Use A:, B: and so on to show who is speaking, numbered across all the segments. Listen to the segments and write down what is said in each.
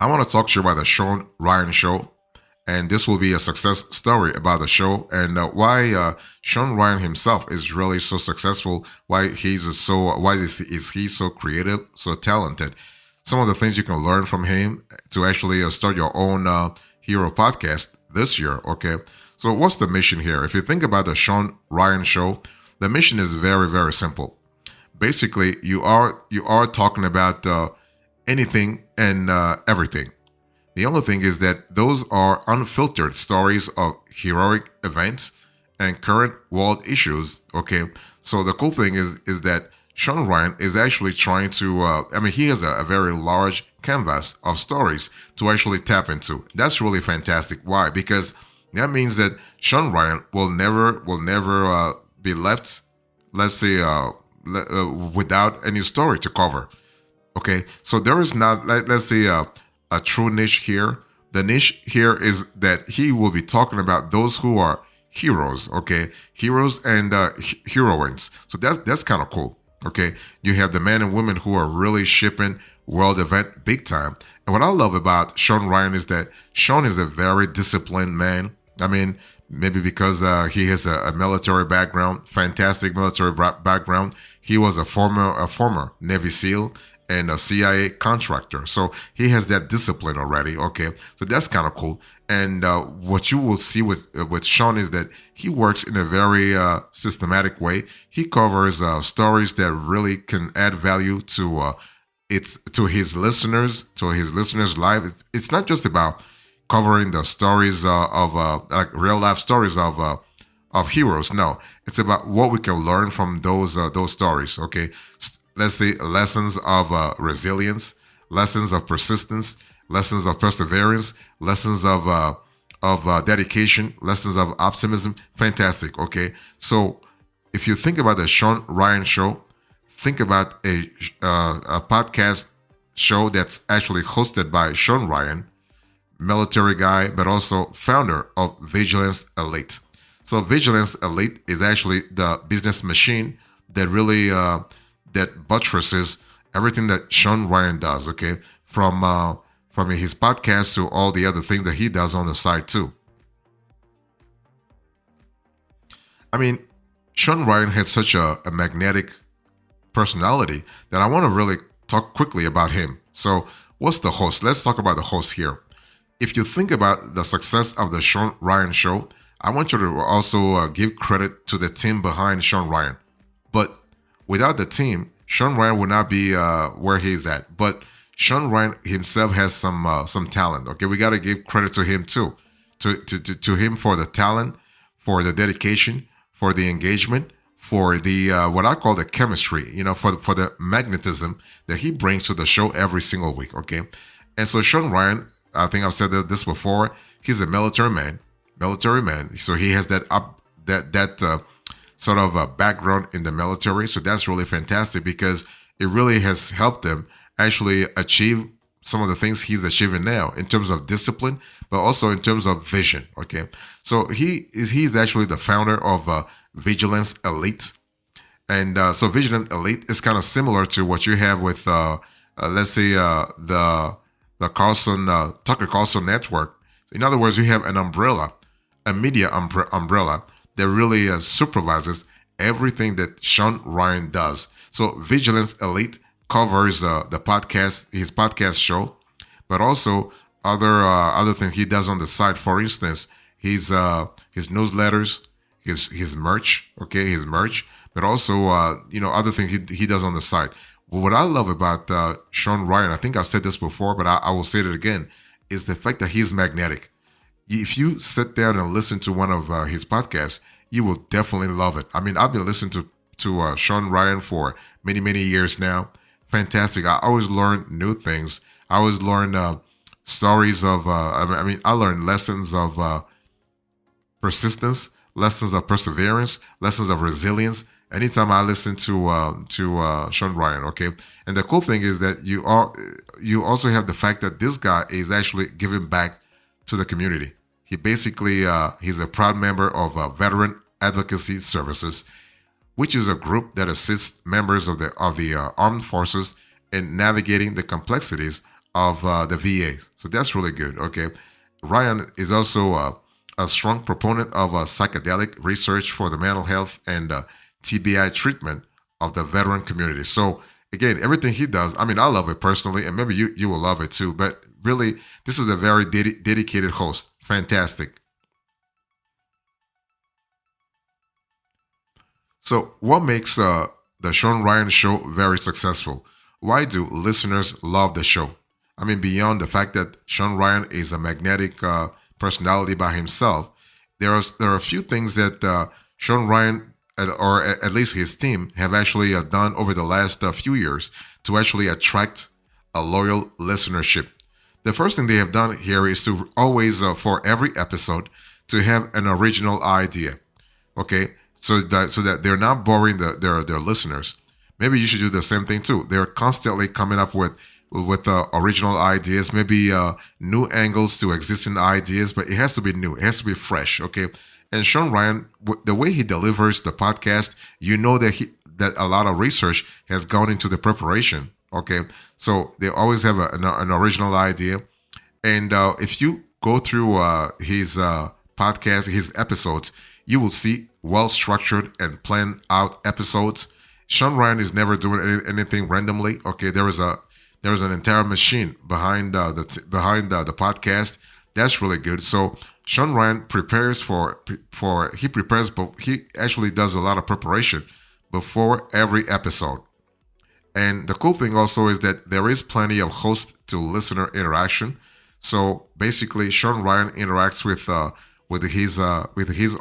A: I want to talk to you about the Shawn Ryan show, and this will be a success story about the show and why Shawn Ryan himself is really so successful. Why is he so creative, so talented? Some of the things you can learn from him to actually start your own hero podcast this year. Okay, so what's the mission here? If you think about the Shawn Ryan show, the mission is very simple. Basically, you are talking about anything and everything. The only thing is that those are unfiltered stories of heroic events and current world issues. Okay, so the cool thing is that Sean Ryan is actually trying to. He has a very large canvas of stories to actually tap into. That's really fantastic. Why? Because that means that Sean Ryan will never be left, let's say, without any story to cover. Okay, so there is not, let's say, a true niche here. The niche here is that he will be talking about those who are heroes. Okay, heroes and heroines. So that's kind of cool. Okay, you have the men and women who are really shipping world event big time. And what I love about Sean Ryan is that Sean is a very disciplined man. I mean, maybe because he has a military background, fantastic military background. He was a former Navy SEAL and a CIA contractor, so he has that discipline already. Okay, so that's kind of cool. And what you will see with Sean is that he works in a very systematic way. He covers stories that really can add value to his listeners' life. It's not just about covering the stories of like real life stories of heroes. No, it's about what we can learn from those stories. Okay, let's say lessons of resilience, lessons of persistence, lessons of perseverance, lessons of dedication, lessons of optimism. Fantastic. Okay, so if you think about the Sean Ryan show, think about a podcast show that's actually hosted by Sean Ryan, military guy, but also founder of Vigilance Elite. So Vigilance Elite is actually the business machine that really that buttresses everything that Sean Ryan does. Okay, from his podcast to all the other things that he does on the side too. I mean, Sean Ryan had such a magnetic personality that I want to really talk quickly about him. So, what's the host? Let's talk about the host here. If you think about the success of the Sean Ryan show, I want you to also give credit to the team behind Sean Ryan. But without the team, Sean Ryan would not be where he's at. But Sean Ryan himself has some talent. Okay, we got to give credit to him too, to him for the talent, for the dedication, for the engagement, for the what I call the chemistry. For the magnetism that he brings to the show every single week. Okay, and so Sean Ryan, I think I've said this before. He's a military man. Military man. So he has that sort of background in the military. So that's really fantastic because it really has helped him actually achieve some of the things he's achieving now in terms of discipline, but also in terms of vision. Okay, so he's actually the founder of Vigilance Elite, and so Vigilance Elite is kind of similar to what you have with let's say the Carlson Tucker Carlson network. In other words, you have an umbrella, a media umbrella that really supervises everything that Sean Ryan does. So Vigilance Elite covers his podcast show, but also other things he does on the side. For instance, his newsletters, his merch, okay, his merch, but also other things he does on the side. Well, what I love about Sean Ryan, I think I've said this before, but I will say it again, is the fact that he's magnetic. If you sit down and listen to one of his podcasts, you will definitely love it. I mean, I've been listening to Sean Ryan for many years now. Fantastic. I always learn new things. I always learn stories of. I learned lessons of persistence, lessons of perseverance, lessons of resilience. Anytime I listen to Sean Ryan, okay, and the cool thing is that you also have the fact that this guy is actually giving back to the community. He basically he's a proud member of Veteran Advocacy Services, which is a group that assists members of the armed forces in navigating the complexities of the civilian life. So he is actually the founder of Vigilance Elite, and so Vigilance Elite covers the complexities of the VA. So that's really good. Okay, Ryan is also a strong proponent of psychedelic research for the mental health and TBI treatment of the veteran community. So again, everything he does, I mean, I love it personally, and maybe you will love it too. But really, this is a very dedicated host. Fantastic. So, what makes the Shawn Ryan show very successful? Why do listeners love the show? I mean, beyond the fact that Shawn Ryan is a magnetic personality by himself, there are a few things that Shawn Ryan, or at least his team, have actually done over the last few years to actually attract a loyal listenership. The first thing they have done here is to always, for every episode, to have an original idea. Okay, so that they're not boring their listeners. Maybe you should do the same thing too. They're constantly coming up with original ideas, maybe new angles to existing ideas, but it has to be new. It has to be fresh. Okay, and Shawn Ryan, the way he delivers the podcast, you know that a lot of research has gone into the preparation. Okay, so they always have an original idea, and if you go through his podcast, his episodes, you will see well structured and planned out episodes. Shawn Ryan is never doing anything randomly. Okay, there is an entire machine behind the podcast. That's really good. So Shawn Ryan prepares he prepares, but he actually does a lot of preparation before every episode. And the cool thing also is that there is plenty of host to listener interaction. So basically, Shawn Ryan interacts with his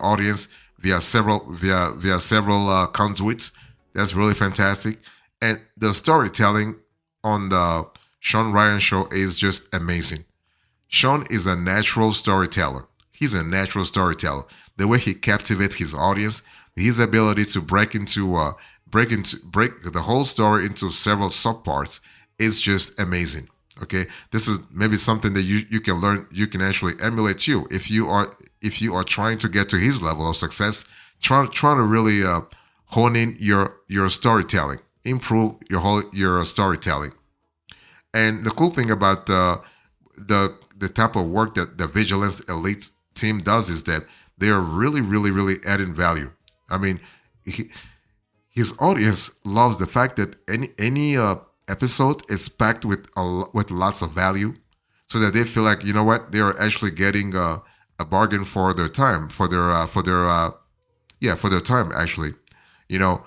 A: audience via several conduits. That's really fantastic. And the storytelling on the Shawn Ryan show is just amazing. Shawn is a natural storyteller. He's a natural storyteller. The way he captivates his audience, his ability to break the whole story into several subparts is just amazing. Okay, this is maybe something that you can learn. You can actually emulate too if you are trying to get to his level of success. Trying to really hone in your storytelling, improve your storytelling. And the cool thing about the type of work that the Vigilance Elite team does is that they are really, really, really adding value. I mean, his audience loves the fact that any episode is packed with lots of value, so that they feel like, you know what, they are actually getting a bargain for their time, for their time actually, you know.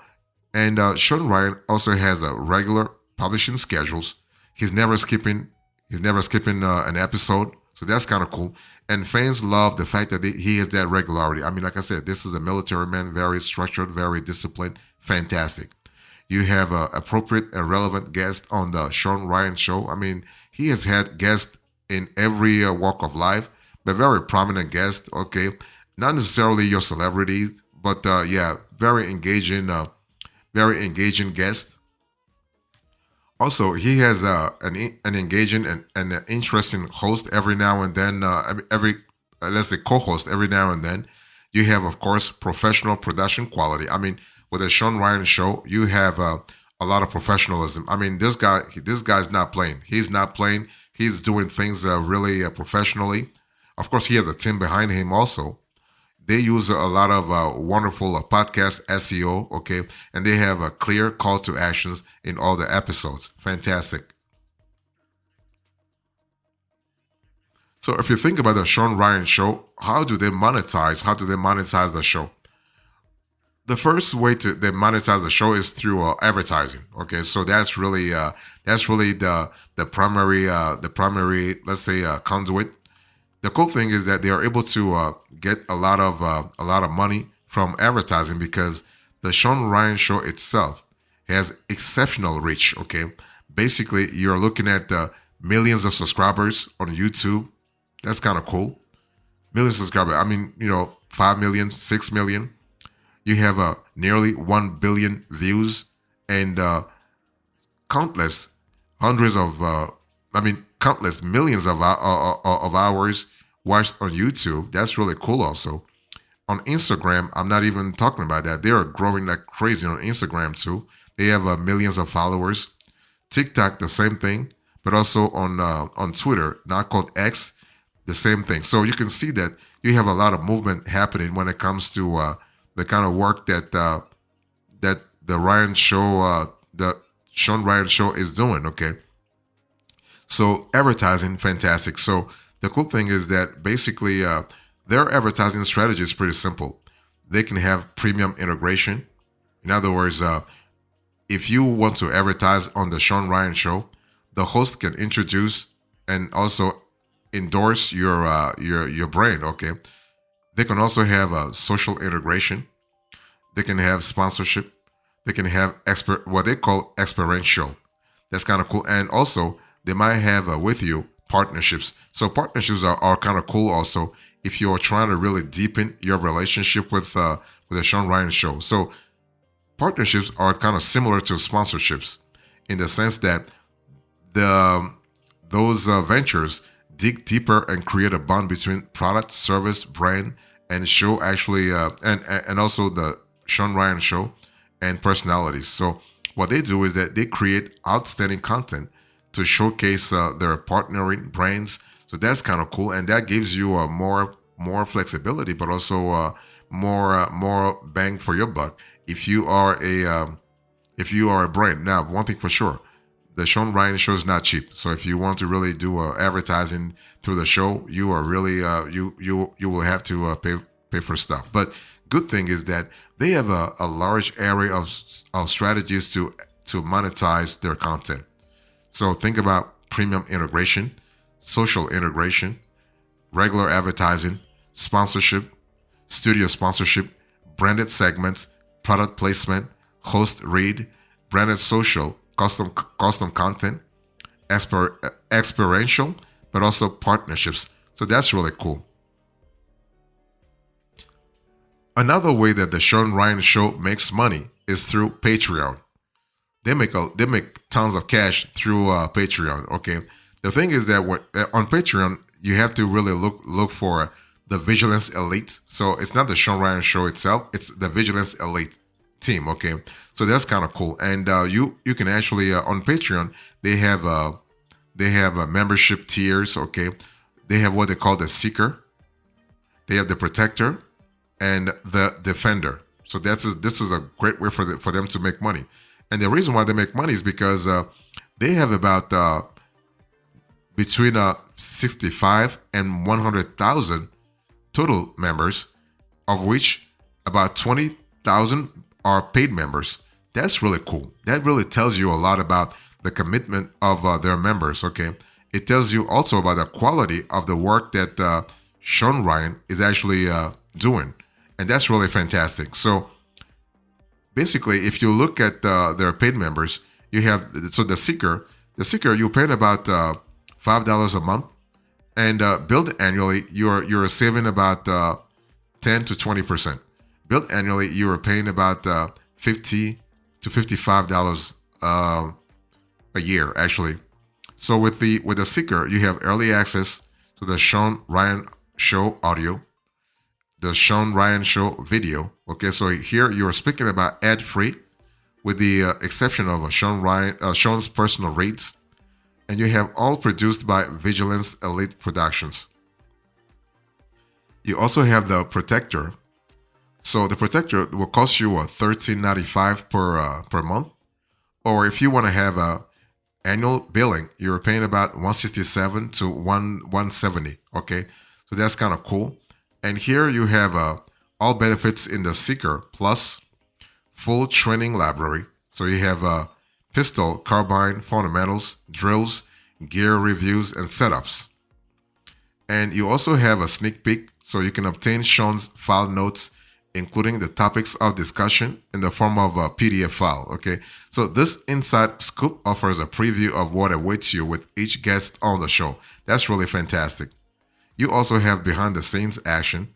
A: And Shawn Ryan also has a regular publishing schedules. He's never skipping. He's never skipping an episode, so that's kind of cool. And fans love the fact that he has that regularity. I mean, like I said, this is a military man, very structured, very disciplined, fantastic. You have appropriate and relevant guests on the Shawn Ryan show. I mean, he has had guests in every walk of life, but very prominent guests. Okay, not necessarily your celebrities, but yeah, very engaging guests. Also, he has an engaging and an interesting host every now and then. Every let's say co-host every now and then. You have, of course, professional production quality. I mean, with a Shawn Ryan show, you have a lot of professionalism. I mean, this guy's not playing. He's not playing. He's doing things really professionally. Of course, he has a team behind him also. They use a lot of wonderful podcast SEO, okay, and they have a clear call to actions in all the episodes. Fantastic. So, if you think about the Shawn Ryan show, how do they monetize? How do they monetize the show? The first way to they monetize the show is through advertising. Okay, so that's really the primary, let's say, conduit. The cool thing is that they are able to get a lot of money from advertising because the Shawn Ryan show itself has exceptional reach. Okay, basically you're looking at millions of subscribers on YouTube. That's kind of cool. Millions of subscribers. I mean, 5 million, 6 million. You have nearly 1 billion views and countless hundreds of, countless millions of hours watched on YouTube. That's really cool also. On Instagram, I'm not even talking about that. They are growing like crazy on Instagram too. They have millions of followers. TikTok, the same thing. but also on Twitter, now called X, the same thing. So you can see that you have a lot of movement happening when it comes to the kind of work that the Ryan show, the Shawn Ryan show is doing. Okay, so advertising, fantastic. So the cool thing is that basically their advertising strategy is pretty simple. They can have premium integration. In other words, if you want to advertise on the Shawn Ryan show, the host can introduce and also endorse your brand. Okay, they can also have a social integration. They can have sponsorship. They can have what they call experiential. That's kind of cool. And also, they might have with you partnerships. So partnerships are kind of cool also if you're trying to really deepen your relationship with the Shawn Ryan show. So partnerships are kind of similar to sponsorships in the sense that those ventures dig deeper and create a bond between product, service, brand, and show actually, and also the Shawn Ryan show and personalities. So what they do is that they create outstanding content to showcase their partnering brands. So that's kind of cool, and that gives you more flexibility, but also more bang for your buck if you are a brand. Now, one thing for sure, the Shawn Ryan show is not cheap. So if you want to really do advertising through the show, you are really you will have to pay for stuff. But good thing is that they have a large area of strategies to monetize their content. So think about premium integration, social integration, regular advertising, sponsorship, studio sponsorship, branded segments, product placement, host read, branded social, custom content, experiential, but also partnerships. So that's really cool. Another way that the Shawn Ryan show makes money is through Patreon. They make tons of cash through Patreon. Okay, the thing is that on Patreon you have to really look for the Vigilance Elite. So it's not the Shawn Ryan show itself; it's the Vigilance Elite team. Okay, so that's kind of cool. And you can actually on Patreon they have membership tiers. Okay, they have what they call the Seeker, they have the Protector, and the Defender. So this is a great way for them to make money. And the reason why they make money is because they have about between 65 and 100,000 total members, of which about 20,000 are paid members. That's really cool. That really tells you a lot about the commitment of their members. Okay, it tells you also about the quality of the work that Shawn Ryan is actually doing, and that's really fantastic. So basically, if you look at their paid members, you have the Seeker. The Seeker, you're paying about $5 a month, and billed annually, you're saving about 10 to 20%. Billed annually, you are paying about $50 to $55 a year, actually. So with the Seeker, you have early access to the Shawn Ryan show audio, the Shawn Ryan show video. Okay, so here you're speaking about ad-free, with the exception of Shawn's personal rates, and you have all produced by Vigilance Elite Productions. You also have the Protector. So the Protector will cost you $13.95 per month, or if you want to have a annual billing, you're paying about $167 to $170. Okay, so that's kind of cool. And here you have all benefits in the Seeker, plus full training library. So you have pistol, carbine, fundamentals, drills, gear reviews, and setups. And you also have a sneak peek, so you can obtain Shawn's file notes, including the topics of discussion, in the form of a PDF file. Okay, so this inside scoop offers a preview of what awaits you with each guest on the show. That's really fantastic. You also have behind the scenes action,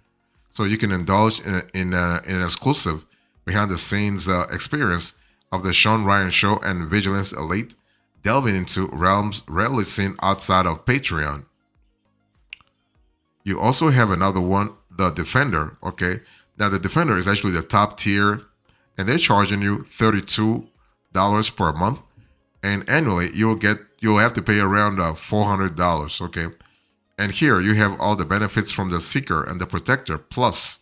A: so you can indulge in an exclusive behind the scenes experience of the Shawn Ryan show and Vigilance Elite, delving into realms rarely seen outside of Patreon. You also have another one, the Defender. Okay, now the Defender is actually the top tier, and they're charging you $32 per month. and annually you'll have to pay around $400. Okay, and here you have all the benefits from the Seeker and the Protector, plus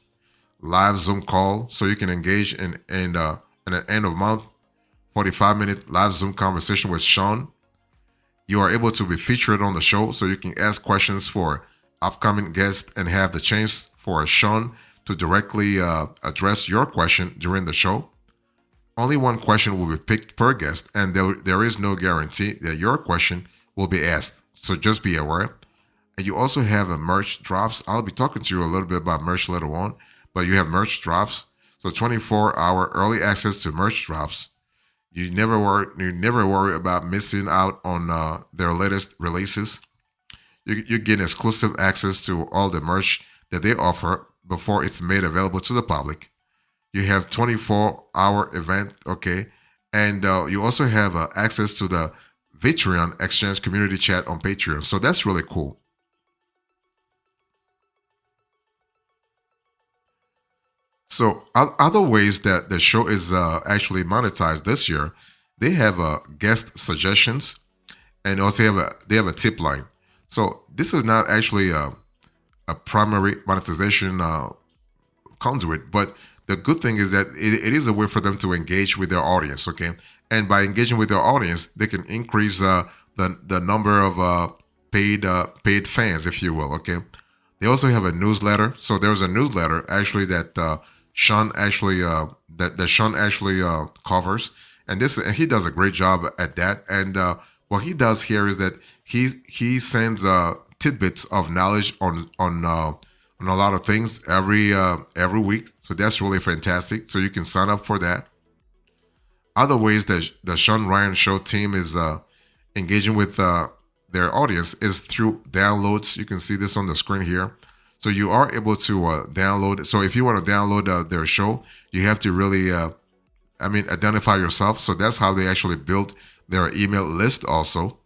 A: live Zoom call, so you can engage in an end of month 45-minute live Zoom conversation with Shawn. You are able to be featured on the show, so you can ask questions for upcoming guests and have the chance for Shawn to directly address your question during the show. Only one question will be picked per guest, and there is no guarantee that your question will be asked. So just be aware. And you also have a merch drops. I'll be talking to you a little bit about merch later on, but you have merch drops. So 24-hour early access to merch drops. You never worry about missing out on their latest releases. You get exclusive access to all the merch that they offer before it's made available to the public. You have 24-hour event, okay, and you also have access to the Patreon Exchange community chat on Patreon. So that's really cool. So other ways that the show is actually monetized this year, they have guest suggestions, and also they have a tip line. So this is not actually a primary monetization conduit, but the good thing is that it is a way for them to engage with their audience. Okay, and by engaging with their audience, they can increase the number of paid fans, if you will. Okay, they also have a newsletter. So there's a newsletter actually that Shawn actually that Shawn actually covers, and he does a great job at that. And what he does here is that he sends tidbits of knowledge on a lot of things every week. So that's really fantastic. So you can sign up for that. Other ways that the Shawn Ryan Show team is engaging with their audience is through downloads. You can see this on the screen here. So you are able to download. So if you want to download their show, you have to really, identify yourself. So that's how they actually built their email list. Also,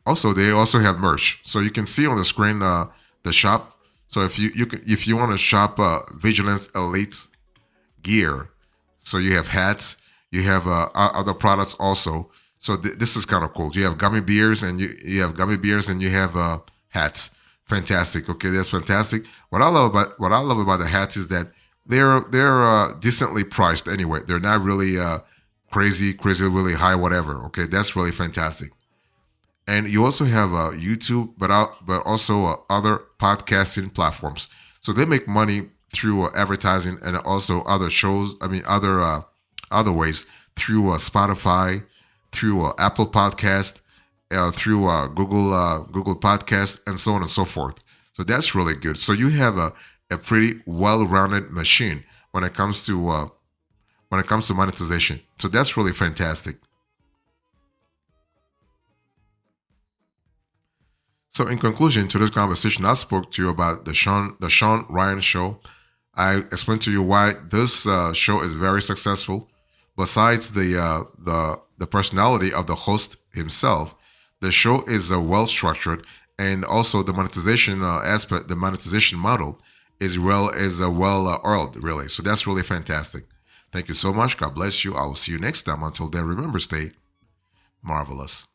A: they also have merch. So you can see on the screen the shop. So if you want to shop Vigilance Elite gear, so you have hats, you have other products also. So this is kind of cool. You have gummy bears and you have gummy bears and you have hats. Fantastic. Okay, that's fantastic. What I love about the hats is that they're decently priced anyway. They're not really crazy, really high, whatever. Okay, that's really fantastic. And you also have YouTube, but also other podcasting platforms. So they make money through advertising and also other shows. Other ways through Spotify, through Apple Podcast, through Google Podcast, and so on and so forth. So that's really good. So you have a pretty well-rounded machine when it comes to monetization. So that's really fantastic. So in conclusion to this conversation, I spoke to you about the Shawn Ryan Show. I explained to you why this show is very successful. Besides the personality of the host himself, the show is well structured, and also the monetization aspect, the monetization model is well oiled, really. So that's really fantastic. Thank you so much. God bless you. I will see you next time. Until then, remember, stay marvelous.